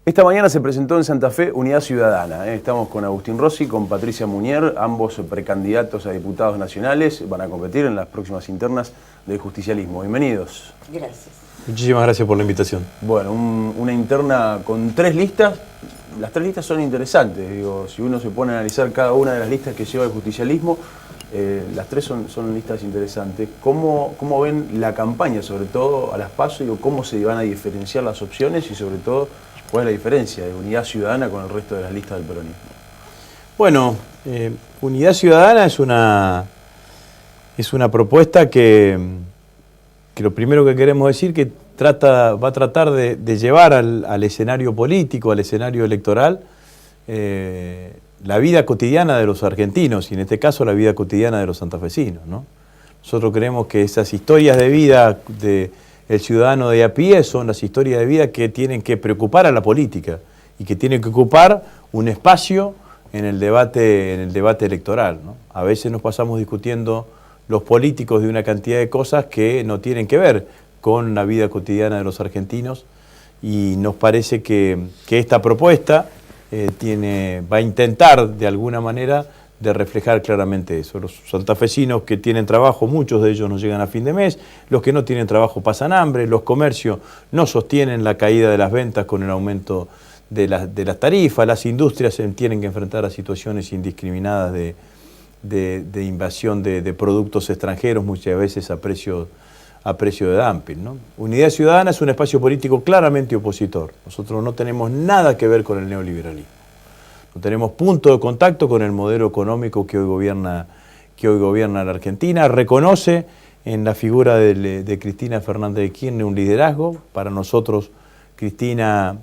Esta mañana se presentó en Santa Fe Unidad Ciudadana. Estamos con Agustín Rossi, con Patricia Munier, ambos precandidatos a diputados nacionales. Van a competir en las próximas internas del justicialismo. Bienvenidos. Gracias. Muchísimas gracias por la invitación. Bueno, una interna con 3 listas. Las 3 listas son interesantes. Digo, si uno se pone a analizar cada una de las listas que lleva el justicialismo, las 3 son listas interesantes. ¿Cómo ven la campaña, sobre todo a las PASO? Digo, ¿cómo se van a diferenciar las opciones y sobre todo cuál es la diferencia de Unidad Ciudadana con el resto de las listas del peronismo? Bueno, Unidad Ciudadana es una propuesta que lo primero que queremos decir que va a tratar de llevar al escenario político, al escenario electoral, la vida cotidiana de los argentinos y en este caso la vida cotidiana de los santafesinos, ¿no? Nosotros creemos que esas historias de vida del ciudadano de a pie son las historias de vida que tienen que preocupar a la política y que tienen que ocupar un espacio en el debate electoral, ¿no? A veces nos pasamos discutiendo los políticos de una cantidad de cosas que no tienen que ver con la vida cotidiana de los argentinos y nos parece que esta propuesta va a intentar de alguna manera de reflejar claramente eso. Los santafesinos que tienen trabajo, muchos de ellos no llegan a fin de mes, los que no tienen trabajo pasan hambre, los comercios no sostienen la caída de las ventas con el aumento de las tarifas, las industrias se tienen que enfrentar a situaciones indiscriminadas de invasión de productos extranjeros, muchas veces a precio de dumping, ¿no? Unidad Ciudadana es un espacio político claramente opositor. Nosotros no tenemos nada que ver con el neoliberalismo. No tenemos punto de contacto con el modelo económico que hoy gobierna la Argentina. Reconoce en la figura de Cristina Fernández de Kirchner un liderazgo. Para nosotros, Cristina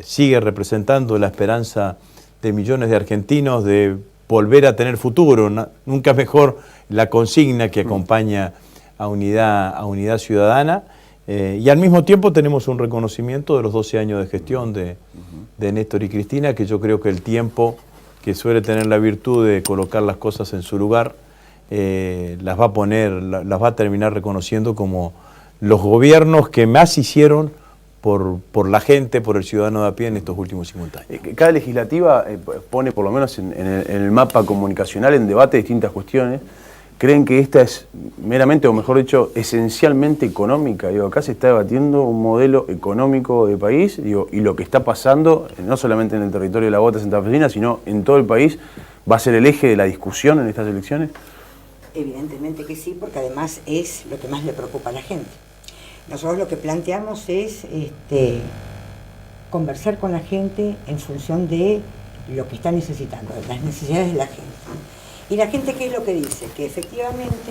sigue representando la esperanza de millones de argentinos de volver a tener futuro. Nunca mejor la consigna que acompaña a Unidad Ciudadana. Y al mismo tiempo tenemos un reconocimiento de los 12 años de gestión de Néstor y Cristina, que yo creo que el tiempo, que suele tener la virtud de colocar las cosas en su lugar, las va a terminar reconociendo como los gobiernos que más hicieron por la gente, por el ciudadano de a pie en estos últimos 50 años. Cada legislativa pone, por lo menos en el mapa comunicacional, en debate distintas cuestiones. ¿Creen que esta es meramente, o mejor dicho, esencialmente económica? Digo, acá se está debatiendo un modelo económico de país, digo, y lo que está pasando, no solamente en el territorio de la Bota santafesina, sino en todo el país, ¿va a ser el eje de la discusión en estas elecciones? Evidentemente que sí, porque además es lo que más le preocupa a la gente. Nosotros lo que planteamos es conversar con la gente en función de lo que está necesitando, de las necesidades de la gente. ¿Y la gente qué es lo que dice? Que efectivamente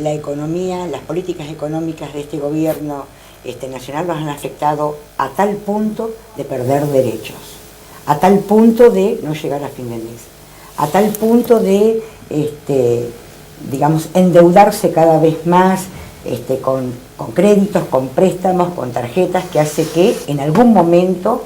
la economía, las políticas económicas de este gobierno nacional los han afectado a tal punto de perder derechos, a tal punto de no llegar a fin de mes, a tal punto de, digamos, endeudarse cada vez más con créditos, con préstamos, con tarjetas, que hace que en algún momento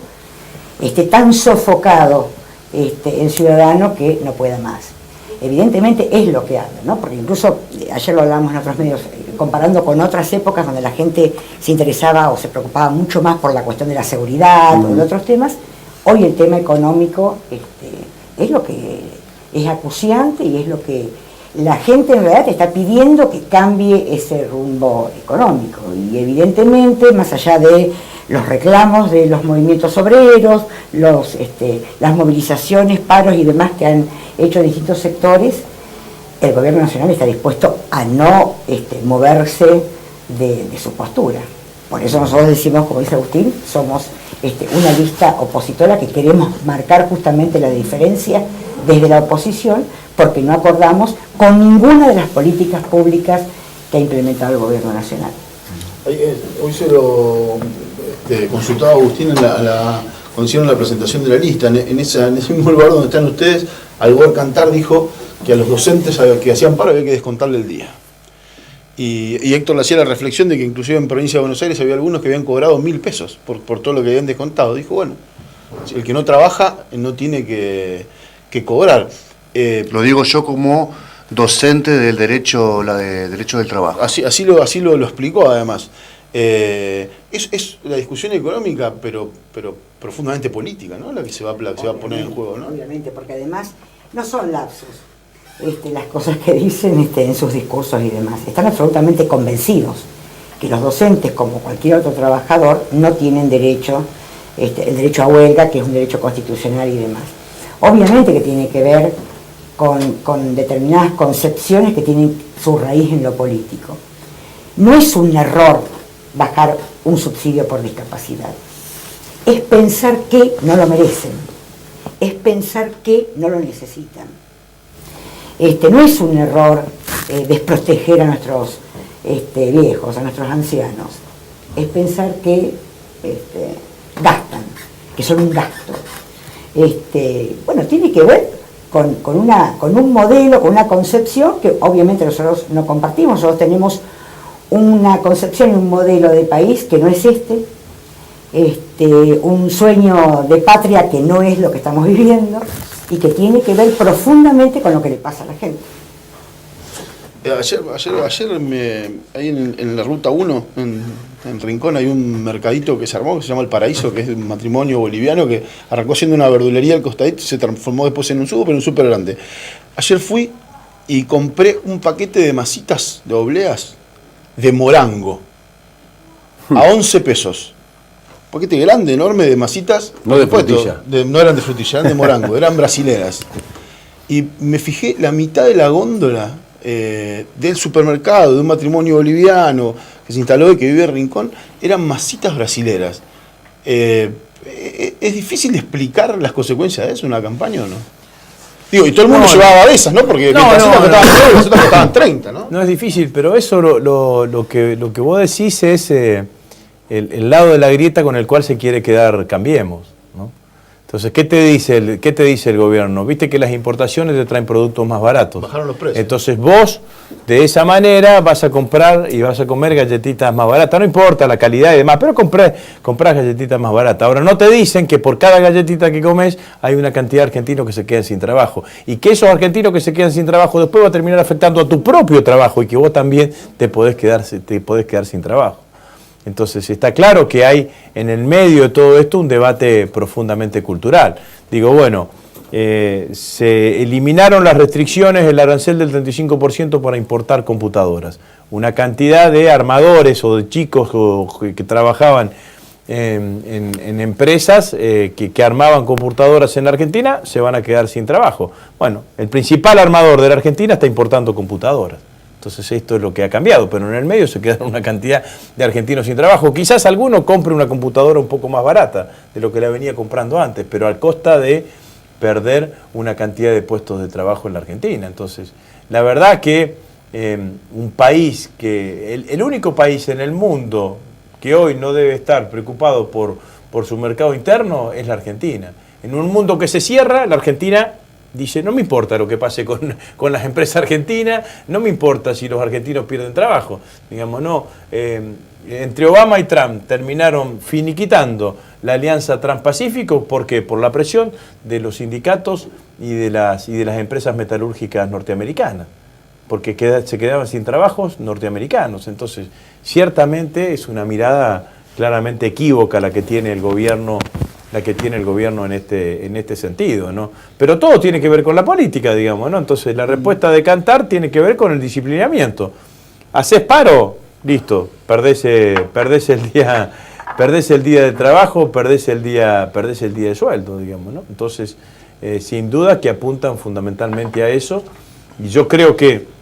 esté tan sofocado el ciudadano que no pueda más. Evidentemente es lo que habla, ¿no? Porque incluso ayer lo hablábamos en otros medios, comparando con otras épocas donde la gente se interesaba o se preocupaba mucho más por la cuestión de la seguridad o de otros temas, hoy el tema económico es lo que es acuciante y es lo que la gente en realidad está pidiendo que cambie ese rumbo económico. Y evidentemente, más allá de los reclamos de los movimientos obreros, las movilizaciones, paros y demás que han hecho distintos sectores, el gobierno nacional está dispuesto a no moverse de su postura. Por eso nosotros decimos, como dice Agustín, somos una lista opositora que queremos marcar justamente la diferencia desde la oposición, porque no acordamos con ninguna de las políticas públicas que ha implementado el gobierno nacional. Hoy se lo consultaba Agustín cuando hicieron la presentación de la lista, en ese mismo lugar donde están ustedes, Algor Cantar dijo que a los docentes que hacían paro había que descontarle el día. Y Héctor le hacía la reflexión de que inclusive en provincia de Buenos Aires había algunos que habían cobrado 1.000 pesos por todo lo que habían descontado. Dijo, bueno, el que no trabaja no tiene que cobrar. Lo digo yo como docente del derecho del trabajo. Así lo explicó además. Es la discusión económica, pero profundamente política, ¿no? La que se va a poner en juego, ¿no? Obviamente, porque además no son lapsus las cosas que dicen en sus discursos y demás. Están absolutamente convencidos que los docentes, como cualquier otro trabajador, no tienen derecho, el derecho a huelga, que es un derecho constitucional y demás. Obviamente que tiene que ver con determinadas concepciones que tienen su raíz en lo político. No es un error bajar un subsidio por discapacidad. Es pensar que no lo merecen. Es pensar que no lo necesitan. No es un error desproteger a nuestros viejos, a nuestros ancianos. Es pensar que gastan, que son un gasto. Bueno, tiene que ver con un modelo, con una concepción que obviamente nosotros no compartimos. Nosotros tenemos una concepción y un modelo de país que no es un sueño de patria que no es lo que estamos viviendo y que tiene que ver profundamente con lo que le pasa a la gente. Ayer ahí en la Ruta 1, en Rincón, hay un mercadito que se armó, que se llama El Paraíso, que es un matrimonio boliviano que arrancó siendo una verdulería al costadito y se transformó después en un súper grande. Ayer fui y compré un paquete de masitas de obleas de morango a 11 pesos. Un paquete grande, enorme, de masitas. No de frutilla. No eran de frutilla, eran de morango, eran brasileras. Y me fijé, la mitad de la góndola del supermercado, de un matrimonio boliviano que se instaló y que vive en Rincón, eran masitas brasileras. ¿Es difícil explicar las consecuencias de eso en una campaña o no? Digo, y todo el mundo llevaba de esas, ¿no? Porque las otras costaban 30, ¿no? No es difícil, pero eso lo que vos decís es el lado de la grieta con el cual se quiere quedar Cambiemos, ¿no? Entonces, ¿qué te dice el gobierno? Viste que las importaciones te traen productos más baratos. Bajaron los precios. Entonces vos, de esa manera, vas a comprar y vas a comer galletitas más baratas. No importa la calidad y demás, pero comprás galletitas más baratas. Ahora, no te dicen que por cada galletita que comes hay una cantidad de argentinos que se quedan sin trabajo. Y que esos argentinos que se quedan sin trabajo después va a terminar afectando a tu propio trabajo y que vos también te podés quedar sin trabajo. Entonces está claro que hay en el medio de todo esto un debate profundamente cultural. Digo, bueno, se eliminaron las restricciones, el arancel del 35% para importar computadoras. Una cantidad de armadores o de chicos que trabajaban en empresas que armaban computadoras en la Argentina se van a quedar sin trabajo. Bueno, el principal armador de la Argentina está importando computadoras. Entonces esto es lo que ha cambiado, pero en el medio se quedaron una cantidad de argentinos sin trabajo. Quizás alguno compre una computadora un poco más barata de lo que la venía comprando antes, pero a costa de perder una cantidad de puestos de trabajo en la Argentina. Entonces, la verdad que un país el único país en el mundo que hoy no debe estar preocupado por su mercado interno es la Argentina. En un mundo que se cierra, la Argentina dice, no me importa lo que pase con las empresas argentinas, no me importa si los argentinos pierden trabajo. Digamos, no. Entre Obama y Trump terminaron finiquitando la alianza Trans-Pacífico. ¿Por qué? Por la presión de los sindicatos y de las empresas metalúrgicas norteamericanas. Porque se quedaban sin trabajos norteamericanos. Entonces, ciertamente es una mirada claramente equívoca la que tiene el gobierno en este sentido, ¿no? Pero todo tiene que ver con la política, digamos, ¿no? Entonces la respuesta de Cantar tiene que ver con el disciplinamiento. Haces paro, listo, perdés el día de trabajo, perdés el día de sueldo, digamos, ¿no? Entonces, sin duda que apuntan fundamentalmente a eso, y yo creo que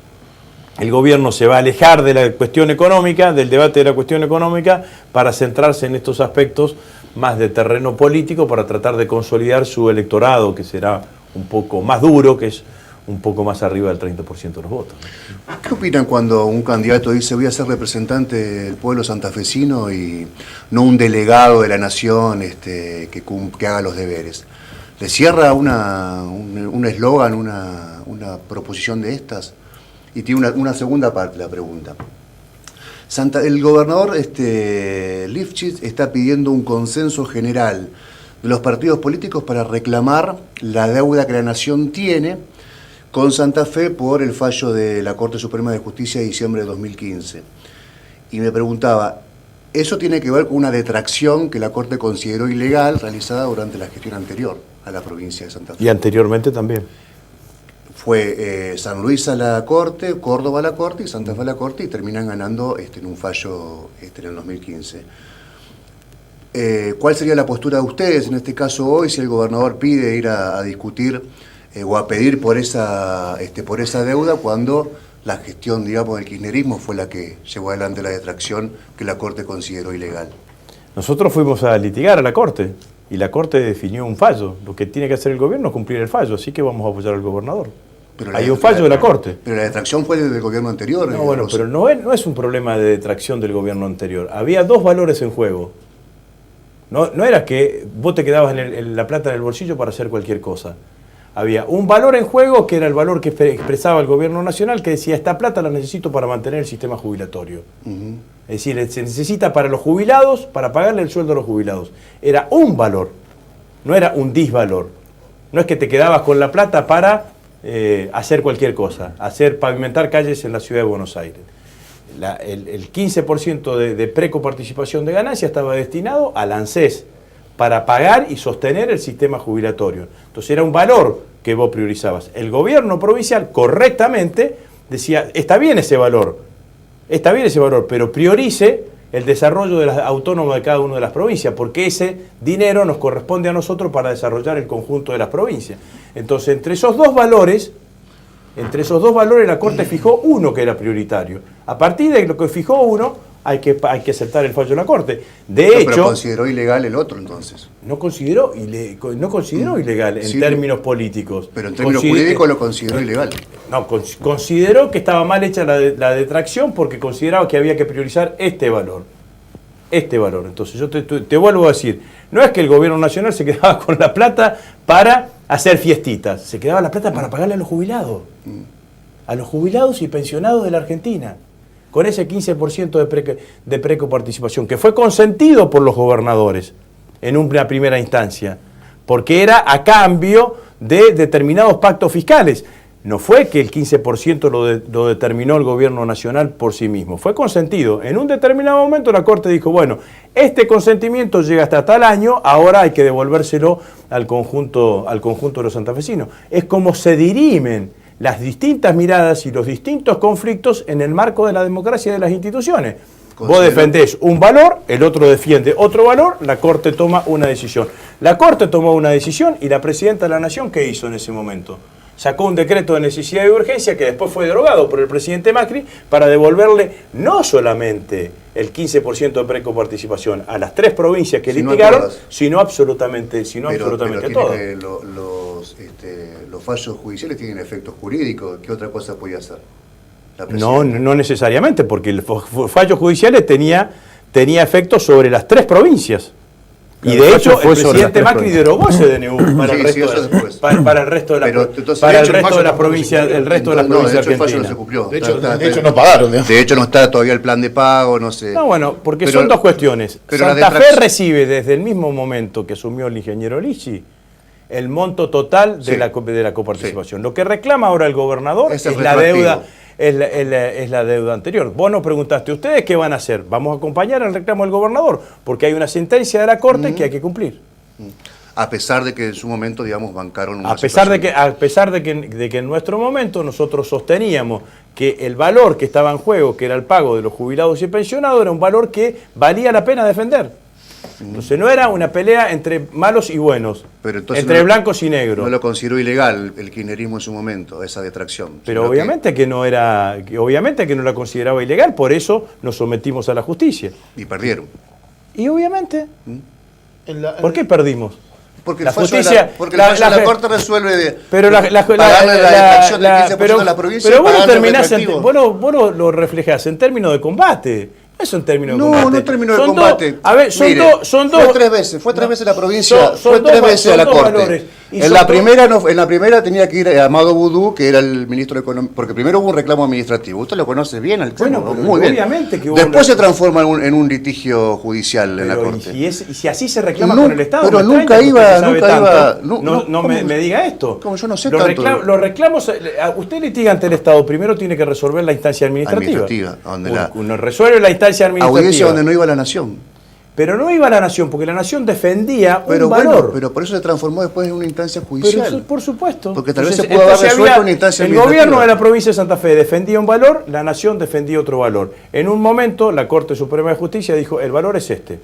el gobierno se va a alejar de la cuestión económica, del debate de la cuestión económica, para centrarse en estos aspectos más de terreno político, para tratar de consolidar su electorado, que será un poco más duro, que es un poco más arriba del 30% de los votos. ¿Qué opinan cuando un candidato dice voy a ser representante del pueblo santafesino y no un delegado de la nación que haga los deberes? ¿Le cierra un eslogan, una proposición de estas? Y tiene una segunda parte la pregunta. El gobernador Lifchitz está pidiendo un consenso general de los partidos políticos para reclamar la deuda que la nación tiene con Santa Fe por el fallo de la Corte Suprema de Justicia de diciembre de 2015. Y me preguntaba, Eso tiene que ver con una detracción que la Corte consideró ilegal realizada durante la gestión anterior a la provincia de Santa Fe. Y anteriormente también. Fue San Luis a la Corte, Córdoba a la Corte y Santa Fe a la Corte, y terminan ganando en un fallo en el 2015. ¿Cuál sería la postura de ustedes en este caso hoy si el gobernador pide ir a discutir o a pedir por esa deuda cuando la gestión, digamos, del kirchnerismo fue la que llevó adelante la detracción que la Corte consideró ilegal? Nosotros fuimos a litigar a la Corte y la Corte definió un fallo. Lo que tiene que hacer el gobierno es cumplir el fallo, así que vamos a apoyar al gobernador. Hay un fallo de la Corte. Pero la detracción fue desde el gobierno anterior. No, bueno, pero no es un problema de detracción del gobierno anterior. Había dos valores en juego. No era que vos te quedabas la plata en el bolsillo para hacer cualquier cosa. Había un valor en juego que era el valor que expresaba el gobierno nacional, que decía, esta plata la necesito para mantener el sistema jubilatorio. Es decir, se necesita para los jubilados, para pagarle el sueldo a los jubilados. Era un valor, no era un disvalor. No es que te quedabas con la plata para hacer cualquier cosa, pavimentar calles en la ciudad de Buenos Aires. El 15% de precoparticipación de ganancia estaba destinado al ANSES para pagar y sostener el sistema jubilatorio. Entonces era un valor que vos priorizabas. El gobierno provincial correctamente decía, está bien ese valor, pero priorice el desarrollo de las autónomas de cada una de las provincias, porque ese dinero nos corresponde a nosotros para desarrollar el conjunto de las provincias. Entonces, entre esos dos valores la Corte fijó uno que era prioritario. A partir de lo que fijó uno, hay que aceptar el fallo de la Corte. Pero consideró ilegal el otro, entonces. No consideró ilegal en términos políticos. Pero en términos jurídicos lo consideró ilegal. No, consideró que estaba mal hecha la detracción porque consideraba que había que priorizar este valor. Entonces yo te vuelvo a decir, no es que el gobierno nacional se quedaba con la plata para hacer fiestitas, se quedaba la plata para pagarle a los jubilados. A los jubilados y pensionados de la Argentina. Con ese 15% de precoparticipación, que fue consentido por los gobernadores en una primera instancia, porque era a cambio de determinados pactos fiscales. No fue que el 15% lo determinó el gobierno nacional por sí mismo, fue consentido. En un determinado momento la Corte dijo, bueno, este consentimiento llega hasta tal año, ahora hay que devolvérselo al conjunto de los santafesinos. Es como se dirimen las distintas miradas y los distintos conflictos en el marco de la democracia y de las instituciones. Vos defendés un valor, el otro defiende otro valor, la Corte toma una decisión. La Corte tomó una decisión y la Presidenta de la Nación, ¿qué hizo en ese momento? Sacó un decreto de necesidad y urgencia que después fue derogado por el presidente Macri para devolverle no solamente el 15% de precoparticipación a las 3 provincias que litigaron, sino absolutamente todas. Los fallos judiciales tienen efectos jurídicos. ¿Qué otra cosa podía hacer? No necesariamente, porque el fallo judicial tenía efectos sobre las 3 provincias. Y de hecho, el presidente Macri derogó ese DNU para el resto de las provincias argentinas. De hecho, no pagaron. De hecho, no está todavía el plan de pago, no sé. No, bueno, porque son dos cuestiones. Santa Fe recibe desde el mismo momento que asumió el ingeniero Lichi el monto total de la coparticipación. Lo que reclama ahora el gobernador es la deuda. Es la deuda anterior. Vos nos preguntaste, ¿ustedes qué van a hacer? Vamos a acompañar al reclamo del gobernador, porque hay una sentencia de la Corte que hay que cumplir. A pesar de que en su momento, digamos, bancaron una a pesar de que en nuestro momento nosotros sosteníamos que el valor que estaba en juego, que era el pago de los jubilados y pensionados, era un valor que valía la pena defender. Entonces no era una pelea entre malos y buenos, entre blancos y negros. No lo consideró ilegal el kirchnerismo en su momento, esa detracción. Pero obviamente que no la consideraba ilegal, por eso nos sometimos a la justicia. Y perdieron. Y obviamente. ¿Por qué perdimos? Porque la justicia, la Corte resuelve pagarle la detracción del 15% de la provincia. Pero vos lo reflejás en términos de combate. No es un término de combate. No es término de combate. A ver, son dos. Fue tres veces la provincia, fue tres veces a la Corte. Y En la primera no, en la primera tenía que ir Amado Boudou, que era el ministro de Economía, porque primero hubo un reclamo administrativo. Usted lo conoce bien, al Bueno, tema, pero muy bien. obviamente que hubo Después se transforma en un litigio judicial en la Pero, Corte. y si así se reclama No, con el Estado, pero me extraña nunca que iba- usted sabe nunca tanto. iba- No ¿cómo? me diga esto. ¿Cómo? Yo no sé los tanto. los reclamos, usted litiga ante el Estado, primero tiene que resolver la instancia administrativa. Donde Uno resuelve la instancia administrativa. audiencia donde no iba la Nación. Pero no iba la Nación, porque la Nación defendía Pero un bueno, valor. pero por eso se transformó después en una instancia Pero judicial. eso, por supuesto. Porque tal vez Entonces, se pudo haber entonces resuelto había- una instancia El administrativa. gobierno de la provincia de Santa Fe defendía un valor, la Nación defendía otro valor. En un momento, la Corte Suprema de Justicia dijo, el valor es este,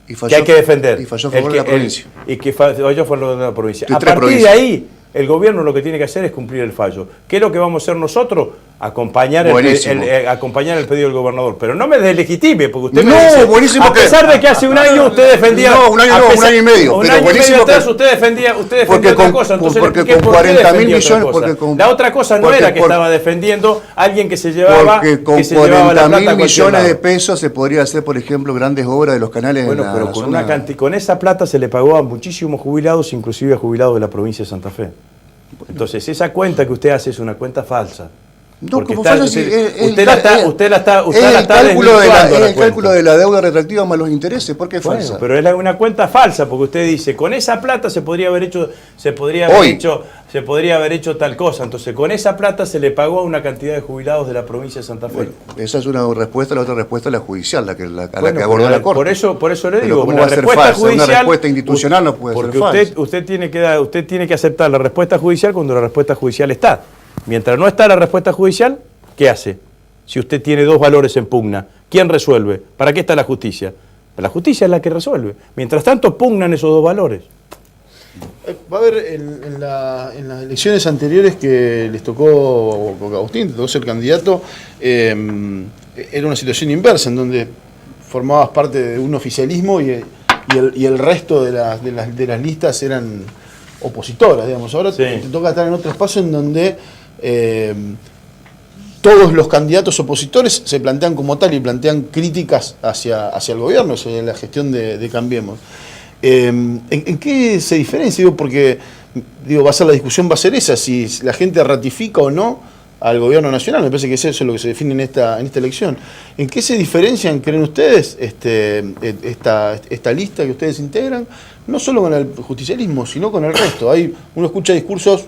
Y falló, que hay que defender. Y falló a favor de la provincia. Y que falló a favor de la provincia. De A tres partir de provincias. ahí, el gobierno lo que tiene que hacer es cumplir el fallo. ¿Qué es lo que vamos a hacer nosotros? Acompañar Buenísimo. acompañar el pedido del gobernador. Pero no me deslegitime, porque usted me No, dice, buenísimo a pesar de que hace un año usted defendía... No, un año a no, un pesar- año y medio, Un pero año y medio buenísimo atrás que- usted defendía porque otra con- cosa. Entonces porque le expliqué con por qué 40.000 defendía otra millones, cosa. porque con- La otra cosa no porque era que por- estaba defendiendo a alguien que se llevaba, Porque con que se llevaba la 40 plata a mil cualquier millones de lado. pesos se podría hacer, por ejemplo, grandes obras de los canales Bueno, en la pero con, zona. con esa plata se le pagó a muchísimos jubilados, inclusive a jubilados de la provincia de Santa Fe. Entonces, esa cuenta que usted hace es una cuenta falsa. No, Porque como está- fallo, sí, usted la está es el cálculo de desvirtuando la el cálculo cuenta. de la deuda retractiva más los intereses, ¿por qué es Bueno, falsa? pero es una cuenta falsa, porque usted dice, con esa plata se podría haber hecho tal cosa. Entonces, con esa plata se le pagó a una cantidad de jubilados de la provincia de Santa Fe. Bueno, esa es una respuesta, la otra respuesta es la judicial, a Bueno, la que abordó la Corte. Por eso le Pero digo, ¿cómo una va a ser respuesta falsa? Una judicial, respuesta institucional no puede ser porque falsa. usted tiene que aceptar la respuesta judicial cuando la respuesta judicial está. Mientras no está la respuesta judicial, ¿qué hace? Si usted tiene dos valores en pugna, ¿quién resuelve? ¿Para qué está la justicia? La justicia es la que resuelve. Mientras tanto, pugnan esos dos valores. Va a haber en las elecciones anteriores que les tocó, porque Agustín, te tocó ser candidato, era una situación inversa, en donde formabas parte de un oficialismo y el resto de las listas eran opositoras, digamos. Ahora Sí. te toca estar en otro espacio en donde todos los candidatos opositores se plantean como tal y plantean críticas hacia el gobierno, hacia la gestión de Cambiemos. ¿En qué se diferencia? Digo, porque va a ser la discusión, va a ser esa, si la gente ratifica o no al gobierno nacional. Me parece que es eso lo que se define en esta elección. ¿En qué se diferencian, creen ustedes, esta lista que ustedes integran? No solo con el justicialismo, sino con el resto. Uno escucha discursos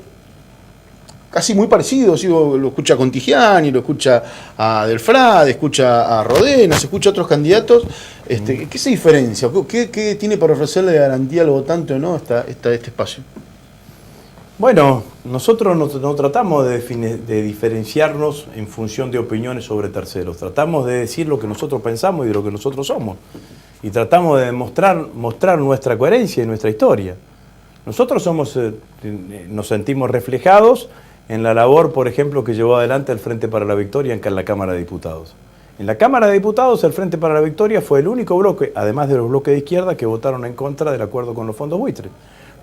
casi muy parecidos, lo escucha a Contigiani, lo escucha a Delfrade, escucha a Rodena, se escucha a otros candidatos. ¿Qué se diferencia? ¿Qué tiene para ofrecerle de garantía al votante o no este espacio? Bueno, nosotros no tratamos de diferenciarnos en función de opiniones sobre terceros. Tratamos de decir lo que nosotros pensamos y de lo que nosotros somos. Y tratamos de mostrar nuestra coherencia y nuestra historia. Nosotros nos sentimos reflejados en la labor, por ejemplo, que llevó adelante el Frente para la Victoria en la Cámara de Diputados. En la Cámara de Diputados, el Frente para la Victoria fue el único bloque, además de los bloques de izquierda, que votaron en contra del acuerdo con los fondos buitres.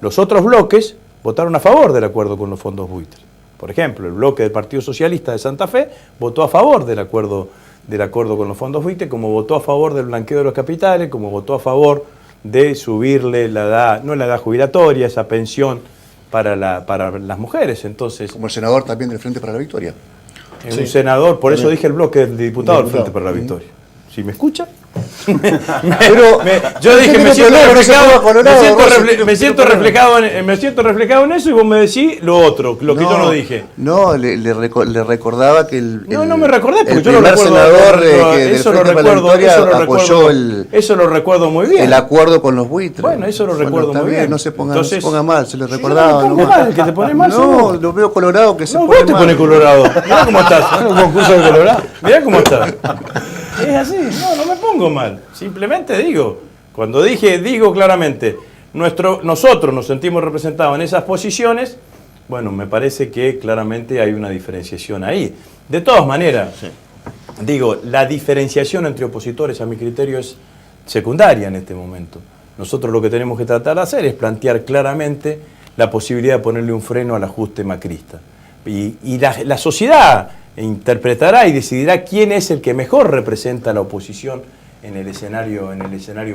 Los otros bloques votaron a favor del acuerdo con los fondos buitres. Por ejemplo, el bloque del Partido Socialista de Santa Fe votó a favor del acuerdo con los fondos buitres, como votó a favor del blanqueo de los capitales, como votó a favor de subirle la edad, no la edad jubilatoria, esa pensión para las mujeres. Entonces, Como el senador también del Frente para la Victoria. es un senador, por eso dije el bloque de diputados del Frente para la Victoria. ¿Sí me escucha? Pero Yo dije, me siento reflejado, reflejado en eso y vos me decís lo otro, lo que yo no dije. No, le recordaba que No me recordé porque el yo lo primer recuerdo. senador del Eso lo Frente para la recuerdo, Victoria apoyó eso lo recuerdo muy bien. el acuerdo con los buitres. Bueno, eso lo recuerdo está muy bien. No se ponga Entonces, mal, se le si recordaba. yo no me pongo nomás. mal, el que te pone mal sos No, vos. lo veo colorado que se No, pone vos te mal. pones colorado. Mirá cómo estás. Un concurso de colorado. Mirá cómo estás. Es así. No me pongo mal. Simplemente digo. Cuando digo claramente, nosotros nos sentimos representados en esas posiciones, bueno, me parece que claramente hay una diferenciación ahí. De todas maneras, digo, la diferenciación entre opositores a mi criterio es secundaria en este momento. Nosotros lo que tenemos que tratar de hacer es plantear claramente la posibilidad de ponerle un freno al ajuste macrista. Y la sociedad interpretará y decidirá quién es el que mejor representa a la oposición en el escenario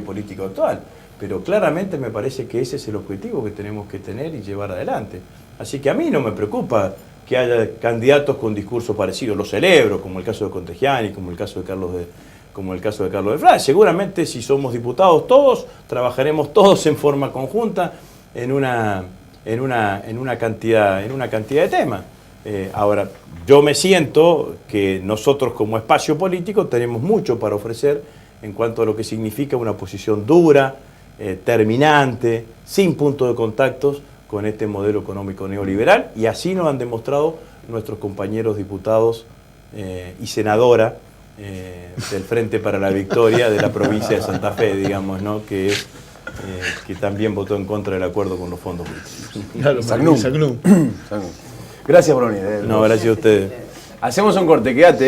político actual. pero claramente me parece que ese es el objetivo que tenemos que tener y llevar adelante. Así que a mí no me preocupa que haya candidatos con discursos parecidos, lo celebro, como el caso de Contegiani, como el caso de Carlos de Frade. Seguramente si somos diputados todos, trabajaremos todos en forma conjunta en una cantidad de temas. Ahora, yo me siento que nosotros como espacio político tenemos mucho para ofrecer en cuanto a lo que significa una posición dura, terminante, sin punto de contactos con este modelo económico neoliberal, y así nos han demostrado nuestros compañeros diputados y senadora del Frente para la Victoria de la provincia de Santa Fe, digamos, ¿no? Que también votó en contra del acuerdo con los fondos públicos. Claro, Sacnum. Sacnum. Gracias, Brony. No, gracias a ustedes. Hacemos un corte, quédate.